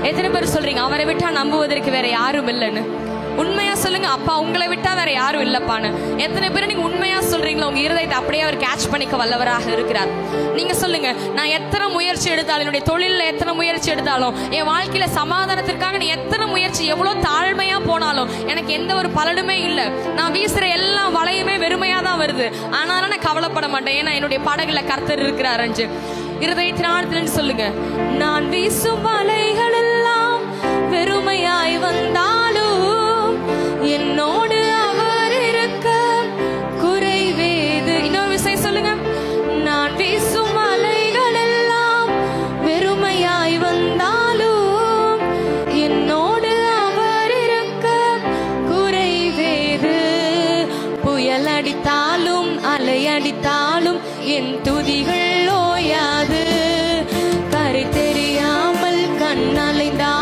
எத்தனை பேர் சொல்றீங்க அவரை விட்டா நம்புவதற்கு வேற யாரும் இல்லைன்னு? உண்மையா சொல்லுங்க, அப்பா உங்களை விட்டா வேற யாரும் இல்லப்பான்னு. எத்தனை பேர் நீங்க உண்மையா சொல்றீங்களோ உங்க இருதயத்தை அப்படியே அவர் கேட்ச் பண்ணிக்க வல்லவராக இருக்கிறார். நீங்க சொல்லுங்க, நான் எத்தனை முயற்சி எடுத்தாலும், என்னுடைய தொழில எத்தனை முயற்சி எடுத்தாலும், என் வாழ்க்கையில சமாதானத்திற்காக நீ எத்தனை முயற்சி, எவ்வளவு தாழ்மையா போனாலும் எனக்கு எந்த ஒரு பலனுமே இல்லை. நான் வீசுற எல்லா வலையுமே வெறுமையா தான் வருது, ஆனாலும் நான் கவலைப்பட மாட்டேன், ஏன்னா என்னுடைய படகுல கர்த்தர் இருக்கிறார் என்று இருதயத்தின் ஆழத்திலிருந்து சொல்லுங்க. நான் வீசும் வலைகள் எல்லாம் வெறுமையாய் வந்தாலும் என்னோடு அவர் இருக்க குறைவேது. இன்னொரு விஷயம் சொல்லுங்க. நான் வீசும் அலைகள் எல்லாம் வெறுமையாய் வந்தாலும் என்னோடு அவர் இருக்க குறைவேது. புயல் அடித்தாலும் அலை அடித்தாலும் என் துதிகள் ஓயாது. கரை தெரியாமல் கண் அலைந்தாலும்